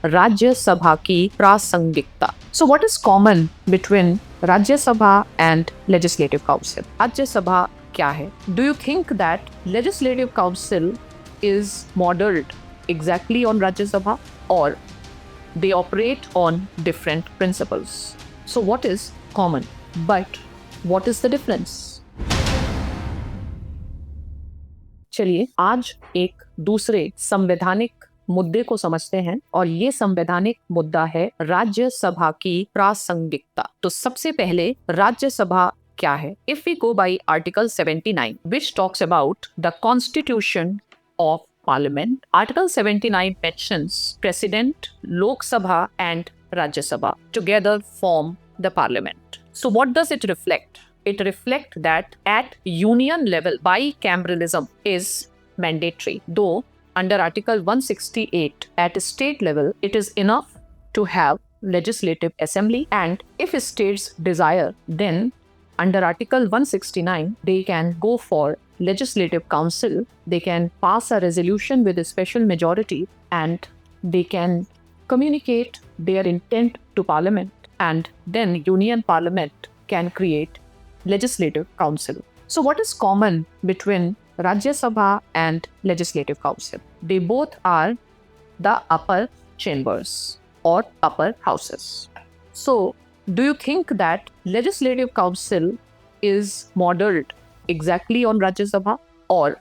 राज्य सभा की प्रासंगिकता. So what is common between राज्य सभा and legislative council? राज्य सभा क्या है? Do you think that legislative council is modeled exactly on राज्य सभा or they operate on different principles? So what is common? But what is the difference? चलिए आज एक दूसरे संवैधानिक मुद्दे को समझते हैं और ये संवैधानिक मुद्दा है राज्यसभा की प्रासंगिकता. तो सबसे पहले राज्यसभा क्या है? If we go by Article 79, which talks about the Constitution of Parliament, Article 79 mentions President, Lok Sabha and Rajya Sabha together form the Parliament. So what does it reflect? It reflects that at union level, bicameralism is mandatory. Though under Article 168, at state level, it is enough to have legislative assembly, and if states desire, then under Article 169, they can go for legislative council, they can pass a resolution with a special majority, and they can communicate their intent to Parliament, and then Union Parliament can create legislative council. So what is common between Rajya Sabha and Legislative Council? They both are the upper chambers or upper houses. So do you think that Legislative Council is modeled exactly on Rajya Sabha or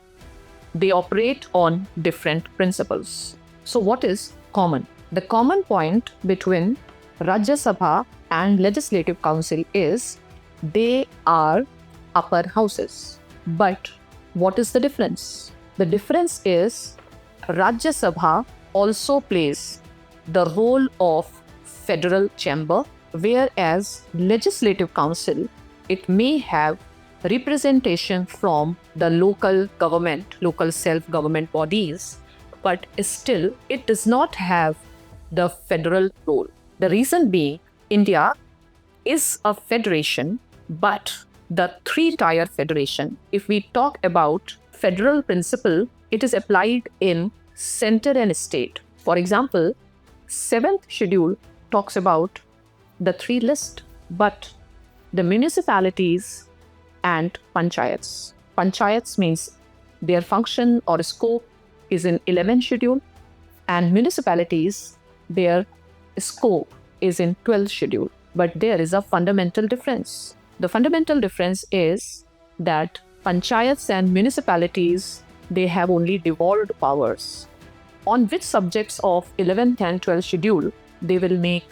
they operate on different principles? So what is common? The common point between Rajya Sabha and Legislative Council is they are upper houses. But what is the difference? The difference is Rajya Sabha also plays the role of federal chamber, whereas Legislative Council, it may have representation from the local government, local self-government bodies, but still it does not have the federal role. The reason being, India is a federation, but the three-tier federation, if we talk about federal principle, it is applied in center and state. For example, 7th schedule talks about the three list, but the municipalities and panchayats. Panchayats means their function or scope is in 11th schedule, and municipalities, their scope is in 12th schedule. But there is a fundamental difference. The fundamental difference is that panchayats and municipalities, they have only devolved powers. On which subjects of 11th and 12th schedule they will make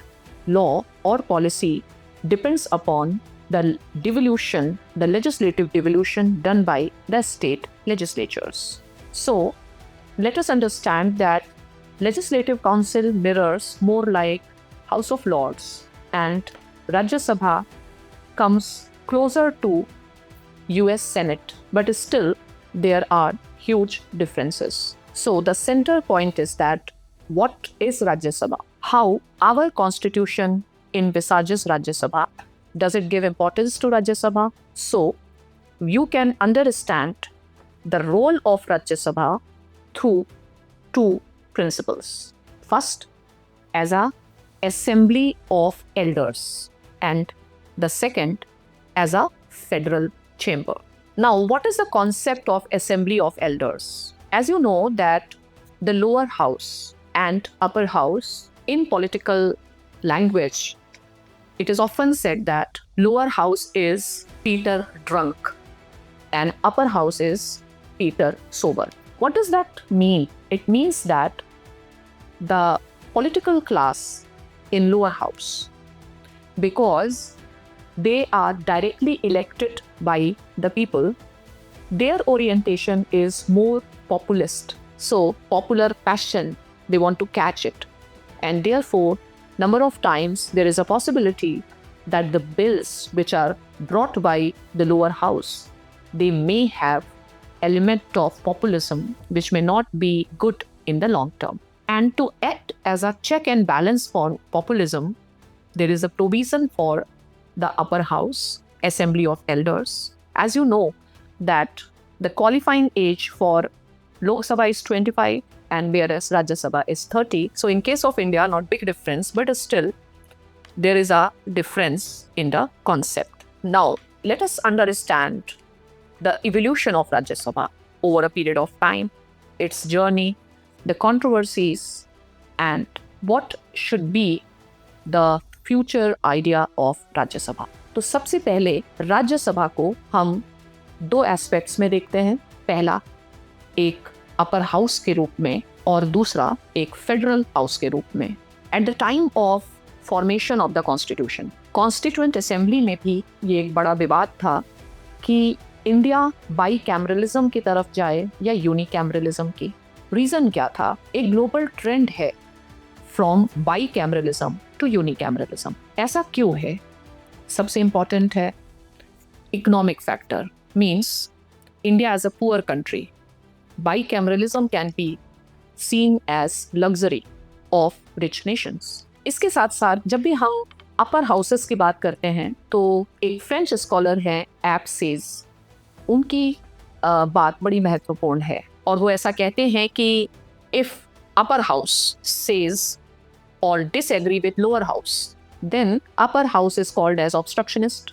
law or policy depends upon the devolution, the legislative devolution done by the state legislatures. So let us understand that Legislative Council mirrors more like House of Lords, and Rajya Sabha comes closer to US Senate, but still there are huge differences. So the center point is that what is Rajya Sabha? How our constitution envisages Rajya Sabha? Does it give importance to Rajya Sabha? So you can understand the role of Rajya Sabha through two principles. First, as a assembly of elders, and the second as a federal chamber. Now, what is the concept of assembly of elders? As you know that the lower house and upper house, in political language, it is often said that lower house is Peter drunk and upper house is Peter sober. What does that mean? It means that the political class in lower house, because they are directly elected by the people, their orientation is more populist. So popular passion, they want to catch it. And therefore, number of times there is a possibility that the bills which are brought by the lower house, they may have element of populism which may not be good in the long term. And to act as a check and balance for populism, there is a provision for the upper house, assembly of elders. As you know that the qualifying age for Lok Sabha is 25 and whereas Rajya Sabha is 30. So in case of India, not big difference, but still there is a difference in the concept. Now let us understand the evolution of Rajya Sabha over a period of time, its journey, the controversies, and what should be the future idea of Rajya Sabha. तो सबसे पहले राज्य सभा को हम दो aspects में देखते हैं। पहला एक अपर हाउस के रूप में और दूसरा एक फेडरल हाउस के रूप में। At the time of formation of the constitution, constituent assembly में भी ये एक बड़ा विवाद था कि इंडिया बाई कैमरलिज्म की तरफ जाए या यूनी कैमरलिज्म की। रीज़न क्या था? एक ग्लोबल ट्रेंड है from bicameralism to unicameralism. ऐसा क्यों है? सबसे इम्पॉर्टेंट है economic factor. Means India as a poor country, bicameralism can be seen as luxury of rich nations. इसके साथ साथ जब भी हम अपर हाउसेस की बात करते हैं तो एक फ्रेंच स्कॉलर हैं एप सेज, उनकी बात बड़ी महत्वपूर्ण है और वो ऐसा कहते हैं कि इफ अपर हाउस सेज और disagree with lower house, then upper house is called as obstructionist.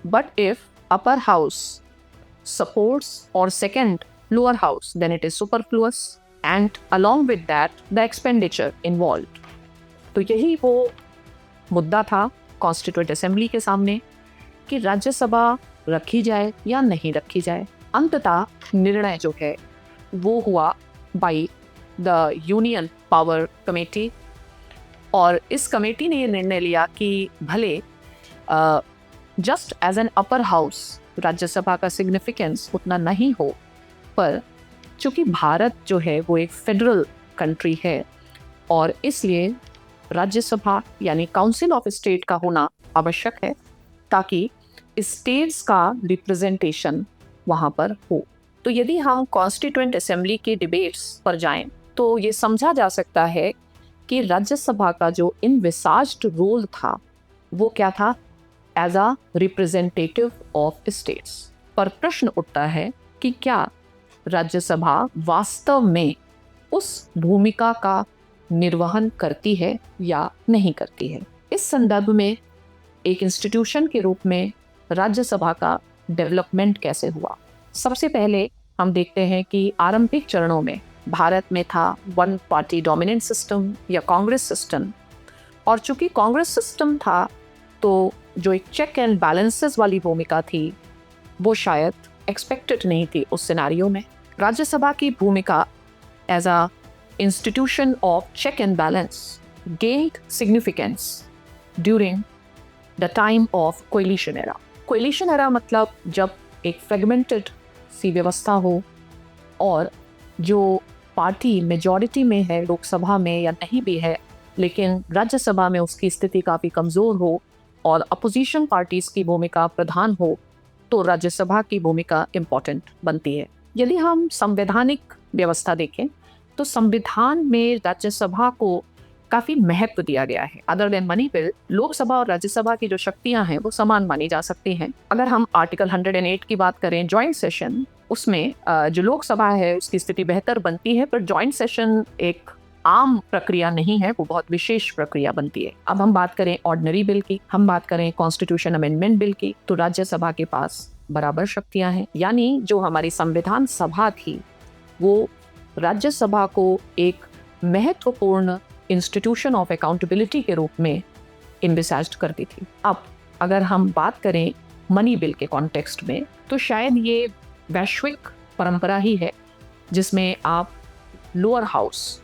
But if upper house supports or second lower house, then it is superfluous, and along with that the expenditure involved. तो यही वो मुद्दा था constituent assembly के सामने कि राज्यसभा रखी जाए या नहीं रखी जाए। अंततः निर्णय जो है वो हुआ by the union power committee, और इस कमेटी ने ये निर्णय लिया कि भले just as an upper house Rajya Sabha का सिग्निफिकेंस उतना नहीं हो, पर चूंकि भारत जो है वो एक फेडरल कंट्री है और इसलिए राज्यसभा यानी काउंसिल ऑफ स्टेट का होना आवश्यक है ताकि स्टेट्स का रिप्रेजेंटेशन वहाँ पर हो। तो यदि हम कॉन्स्टिट्यूएंट असेंबली के डिबेट्स पर जाएं तो ये समझा जा सकता है कि राज्यसभा का जो इनविसाज्ड रोल था वो क्या था? As a representative of states. पर प्रश्न उठता है कि क्या राज्यसभा वास्तव में उस भूमिका का निर्वहन करती है या नहीं करती है? इस संदर्भ में एक इंस्टीट्यूशन के रूप में राज्यसभा का डेवलपमेंट कैसे हुआ? सबसे पहले हम देखते हैं कि आरंभिक चरणों में भारत में था वन पार्टी डोमिनेंट सिस्टम या कांग्रेस सिस्टम, और चूंकि कांग्रेस सिस्टम था तो जो एक चेक एंड बैलेंसेस वाली भूमिका थी वो शायद एक्सपेक्टेड नहीं थी उस सिनारियो में। राज्यसभा की भूमिका as a institution of check and balance gained significance during the time of coalition era. Coalition era मतलब जब एक फ्रेगमेंटेड सी व्यवस्था हो और जो पार्टी मेजॉरिटी में है लोकसभा में या नहीं भी है, लेकिन राज्यसभा में उसकी स्थिति काफ़ी कमज़ोर हो और अपोजिशन पार्टीज़ की भूमिका प्रधान हो, तो राज्यसभा की भूमिका इम्पॉर्टेंट बनती है। यदि हम संवैधानिक व्यवस्था देखें तो संविधान में राज्यसभा को काफ़ी महत्व दिया गया है। Other than money bill, Lok Sabha और राज्यसभा की जो शक्तियां हैं वो समान मानी जा सकती हैं। अगर हम आर्टिकल 108 की बात करें जॉइंट सेशन, उसमें जो लोकसभा है उसकी स्थिति बेहतर बनती है, पर जॉइंट सेशन एक आम प्रक्रिया नहीं है, वो बहुत विशेष प्रक्रिया बनती है। अब हम बात करें ऑर्डिनरी बिल की, हम बात करें कॉन्स्टिट्यूशन अमेंडमेंट बिल की, तो राज्यसभा के पास बराबर शक्तियां हैं। यानी जो हमारी संविधान सभा थी वो राज्यसभा को एक महत्वपूर्ण इंस्टीट्यूशन ऑफ अकाउंटेबिलिटी के रूप में इन्विसाज्ड करती थी। अब अगर हम बात करें मनी बिल के कॉन्टेक्स्ट में, तो शायद ये वैश्विक परंपरा ही है जिसमें आप लोअर हाउस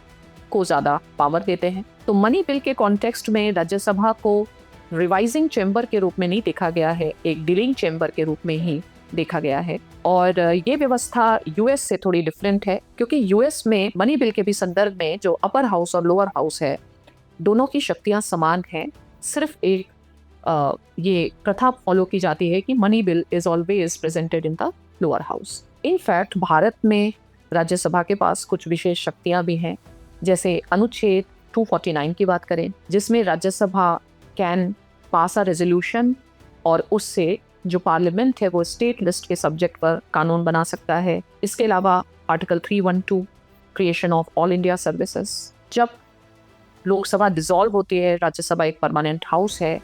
को ज़्यादा पावर देते हैं। तो मनी बिल के कॉन्टेक्स्ट में राज्यसभा को रिवाइजिंग चैम्बर के रूप में नहीं देखा गया है, एक डीलिंग चैम्बर के रूप में ही देखा गया है। और ये व्यवस्था यूएस से थोड़ी डिफरेंट है, क्योंकि यूएस में मनी बिल के भी संदर्भ में जो अपर हाउस और लोअर हाउस है दोनों की शक्तियां समान हैं। सिर्फ एक ये प्रथा फॉलो की जाती है कि money bill is always presented in the lower house. In fact Bharat में राज्यसभा के पास कुछ विशेष शक्तियां भी हैं, जैसे अनुच्छेद 249 की बात करें जिसमें Rajya Sabha can pass a resolution और उससे जो पार्लियामेंट है वो स्टेट लिस्ट के सब्जेक्ट पर कानून बना सकता है। इसके अलावा article 312 creation of all India services. जब लोकसभा डिसॉल्व होती है, राज्यसभा एक परमानेंट हाउस है,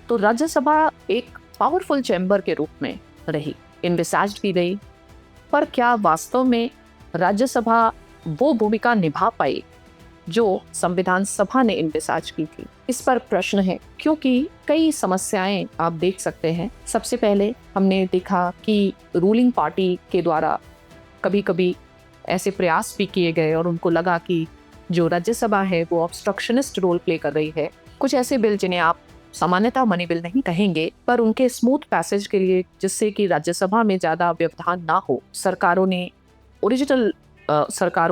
तो राज्यसभा एक पावरफुल चैम्बर के रूप में रही, इन्विसाज्ड की गई। पर क्या वास्तव में राज्यसभा वो भूमिका निभा पाई जो संविधान सभा ने इन्विसाज की थी? इस पर प्रश्न है, क्योंकि कई समस्याएं आप देख सकते हैं। सबसे पहले हमने देखा कि रूलिंग पार्टी के द्वारा कभी कभी ऐसे प्रयास भी किए गए और उनको लगा कि जो राज्यसभा है वो ऑब्स्ट्रक्शनिस्ट रोल प्ले कर रही है। कुछ ऐसे बिल जिन्हें आप सामान्यतः मनी बिल नहीं कहेंगे, पर उनके स्मूथ पैसेज के लिए, जिससे कि राज्यसभा में ज़्यादा व्यवधान ना हो, सरकारों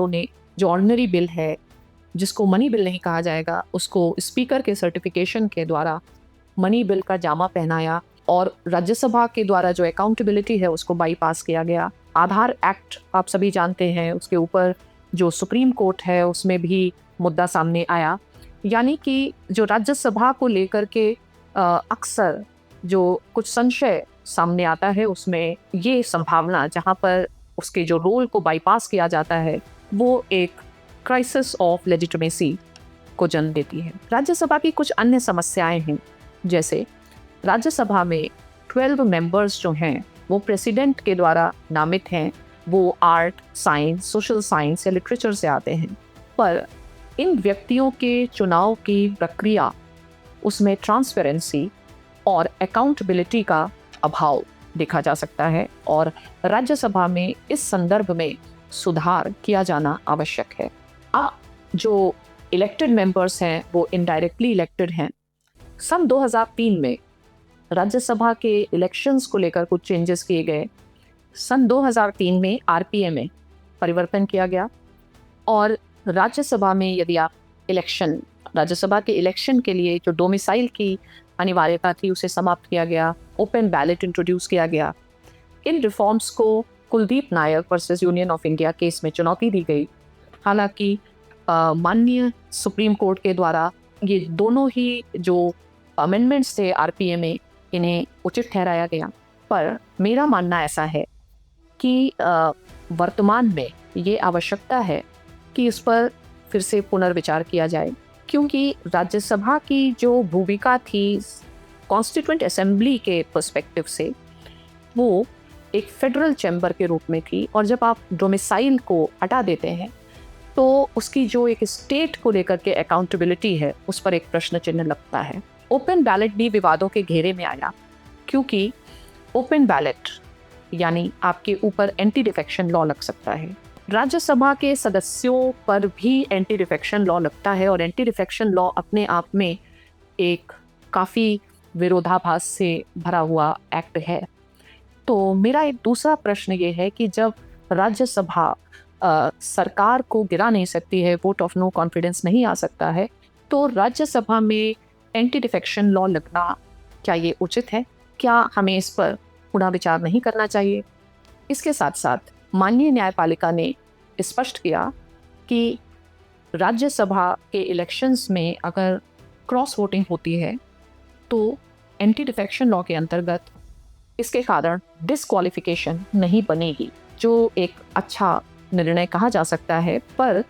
ने जो ऑर्डिनरी बिल है, जिसको मनी बिल नहीं कहा जाएगा, उसको स्पीकर के सर्टिफिकेशन के द्वारा मनी बिल का जामा पहनाया और राज्यसभा के द्वारा जो अकाउंटेबिलिटी है उसको बाईपास किया गया। आधार एक्ट आप सभी जानते हैं, उसके ऊपर जो सुप्रीम कोर्ट है उसमें भी मुद्दा सामने आया। यानी कि जो राज्यसभा को लेकर के अक्सर जो कुछ संशय सामने आता है, उसमें ये संभावना जहाँ पर उसके जो रोल को बाईपास किया जाता है वो एक क्राइसिस ऑफ लेजिटिमेसी को जन्म देती है। राज्यसभा की कुछ अन्य समस्याएं हैं, जैसे राज्यसभा में 12 मेंबर्स जो हैं वो प्रेसिडेंट के द्वारा नामित हैं। वो आर्ट, साइंस, सोशल साइंस या लिटरेचर से आते हैं, पर इन व्यक्तियों के चुनाव की प्रक्रिया, उसमें ट्रांसपेरेंसी और अकाउंटेबिलिटी का अभाव देखा जा सकता है और राज्यसभा में इस संदर्भ में सुधार किया जाना आवश्यक है। जो इलेक्टेड मेंबर्स हैं वो इनडायरेक्टली इलेक्टेड हैं। सन 2003 में राज्यसभा के इलेक्शंस को लेकर कुछ चेंजेस किए गए। सन 2003 में आरपीए में परिवर्तन किया गया और राज्यसभा में यदि आप राज्यसभा के इलेक्शन के लिए जो डोमिसाइल की अनिवार्यता थी उसे समाप्त किया गया। ओपन बैलेट इंट्रोड्यूस किया गया। इन रिफॉर्म्स को Kuldeep Nair versus union of India case में चुनौती दी गई। हालांकि माननीय सुप्रीम कोर्ट के द्वारा ये दोनों ही जो अमेंडमेंट्स थे आरपीए में, इन्हें उचित ठहराया गया। पर मेरा मानना ऐसा है कि वर्तमान में ये आवश्यकता है कि इस पर फिर से पुनर्विचार किया जाए, क्योंकि राज्यसभा की जो भूमिका थी कॉन्स्टिट्यूएंट असेंबली के पर्सपेक्टिव से, वो एक फेडरल चैम्बर के रूप में थी और जब आप डोमिसाइल को हटा देते हैं तो उसकी जो एक स्टेट को लेकर के अकाउंटेबिलिटी है उस पर एक प्रश्न चिन्ह लगता है। ओपन बैलेट भी विवादों के घेरे में आया, क्योंकि ओपन बैलेट यानी आपके ऊपर एंटी डिफेक्शन लॉ लग सकता है। राज्यसभा के सदस्यों पर भी एंटी डिफेक्शन लॉ लगता है और एंटी डिफेक्शन लॉ अपने आप में एक काफ़ी विरोधाभास से भरा हुआ एक्ट है। तो मेरा एक दूसरा प्रश्न ये है कि जब राज्यसभा सरकार को गिरा नहीं सकती है, वोट ऑफ नो कॉन्फिडेंस नहीं आ सकता है, तो राज्यसभा में एंटी डिफेक्शन लॉ लगना क्या ये उचित है? क्या हमें इस पर पुनः विचार नहीं करना चाहिए? इसके साथ साथ माननीय न्यायपालिका ने स्पष्ट किया कि राज्यसभा के इलेक्शंस में अगर क्रॉस वोटिंग होती है तो एंटी डिफेक्शन लॉ के अंतर्गत इसके कारण डिस्क्वालिफिकेशन नहीं बनेगी, जो एक अच्छा निर्णय कहा जा सकता है। पर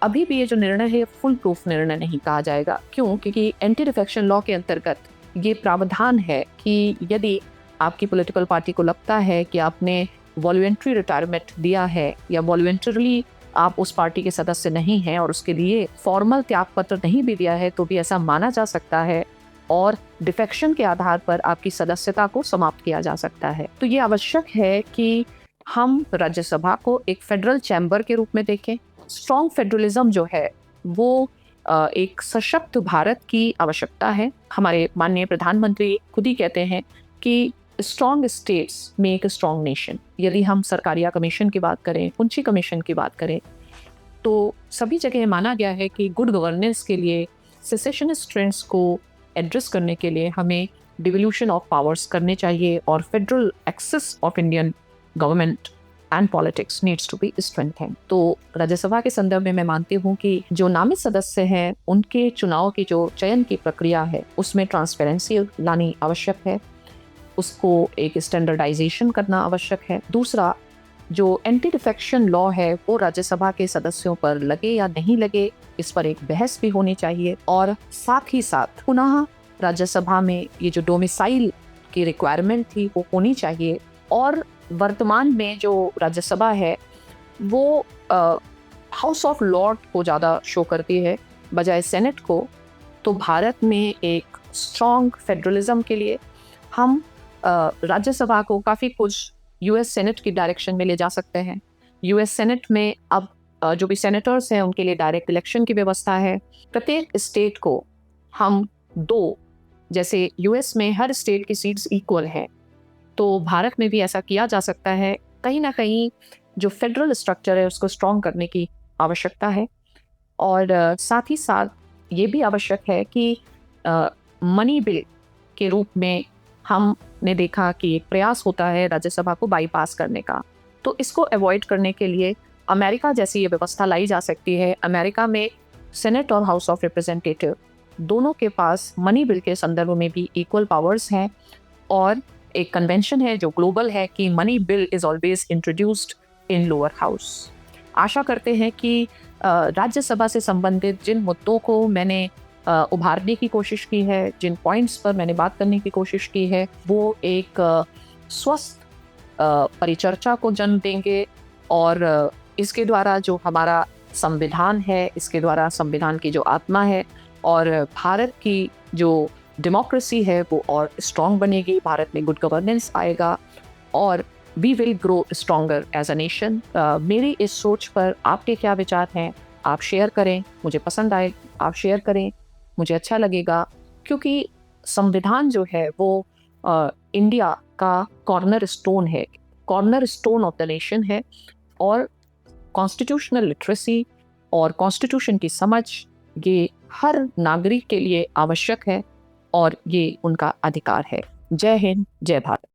अभी भी ये जो निर्णय है फुल प्रूफ निर्णय नहीं कहा जाएगा। क्यों? क्योंकि एंटी डिफेक्शन लॉ के अंतर्गत ये प्रावधान है कि यदि आपकी पॉलिटिकल पार्टी को लगता है कि आपने वॉलंटरी रिटायरमेंट दिया है या वॉलंटरली आप उस पार्टी के सदस्य नहीं हैं और उसके लिए फॉर्मल त्यागपत्र नहीं भी दिया है, तो भी ऐसा माना जा सकता है और डिफेक्शन के आधार पर आपकी सदस्यता को समाप्त किया जा सकता है। तो ये आवश्यक है कि हम राज्यसभा को एक फेडरल चैम्बर के रूप में देखें। स्ट्रॉन्ग फेडरलिज्म जो है वो एक सशक्त भारत की आवश्यकता है। हमारे माननीय प्रधानमंत्री खुद ही कहते हैं कि strong states make a strong nation. यदि हम सरकारिया कमीशन की बात करें, पुंछी कमीशन की बात करें, तो सभी जगह माना गया है कि गुड गवर्नेंस के लिए, सेसेशनिस्ट ट्रेंड्स को एड्रेस करने के लिए हमें डिवोल्यूशन ऑफ पावर्स करने चाहिए और federal access of Indian government and politics needs to be strengthened. तो राज्यसभा के संदर्भ में मैं मानती हूँ कि जो नामित सदस्य हैं उनके चुनाव की जो चयन की प्रक्रिया है उसमें ट्रांसपेरेंसी लानी आवश्यक है, उसको एक स्टैंडर्डाइजेशन करना आवश्यक है। दूसरा, जो एंटी डिफेक्शन लॉ है वो राज्यसभा के सदस्यों पर लगे या नहीं लगे, इस पर एक बहस भी होनी चाहिए। और साथ ही साथ पुनः राज्यसभा में ये जो डोमिसाइल की रिक्वायरमेंट थी वो होनी चाहिए। और वर्तमान में जो राज्यसभा है वो हाउस ऑफ लॉर्ड को ज़्यादा शो करती है बजाय सेनेट को। तो भारत में एक स्ट्रॉन्ग फेडरलिज्म के लिए हम राज्यसभा को काफ़ी कुछ यूएस सेनेट की डायरेक्शन में ले जा सकते हैं। यूएस सेनेट में अब जो भी सेनेटर्स हैं उनके लिए डायरेक्ट इलेक्शन की व्यवस्था है। प्रत्येक स्टेट को हम 2, जैसे यूएस में हर स्टेट की सीट्स इक्वल हैं, तो भारत में भी ऐसा किया जा सकता है। कहीं ना कहीं जो फेडरल स्ट्रक्चर है उसको स्ट्रॉन्ग करने की आवश्यकता है। और साथ ही साथ ये भी आवश्यक है कि मनी बिल के रूप में हमने देखा कि एक प्रयास होता है राज्यसभा को बाईपास करने का। तो इसको अवॉइड करने के लिए अमेरिका जैसी ये व्यवस्था लाई जा सकती है। अमेरिका में सेनेट और हाउस ऑफ रिप्रेजेंटेटिव दोनों के पास मनी बिल के संदर्भ में भी इक्वल पावर्स हैं। और एक कन्वेंशन है जो ग्लोबल है कि money bill is always introduced in lower house. आशा करते हैं कि राज्यसभा से संबंधित जिन मुद्दों को मैंने उभारने की कोशिश की है, जिन पॉइंट्स पर मैंने बात करने की कोशिश की है, वो एक स्वस्थ परिचर्चा को जन्म देंगे। और इसके द्वारा जो हमारा संविधान है, इसके द्वारा संविधान की जो आत्मा है और भारत की जो डेमोक्रेसी है वो और स्ट्रॉन्ग बनेगी। भारत में गुड गवर्नेंस आएगा और we will grow stronger as a nation. मेरी इस सोच पर आपके क्या विचार हैं? आप शेयर करें, मुझे पसंद आए आप शेयर करें, मुझे अच्छा लगेगा। क्योंकि संविधान जो है वो इंडिया का कॉर्नर स्टोन है, corner stone of the nation है। और कॉन्स्टिट्यूशनल लिटरेसी और कॉन्स्टिट्यूशन की समझ ये हर नागरिक के लिए आवश्यक है और ये उनका अधिकार है। जय हिंद, जय भारत।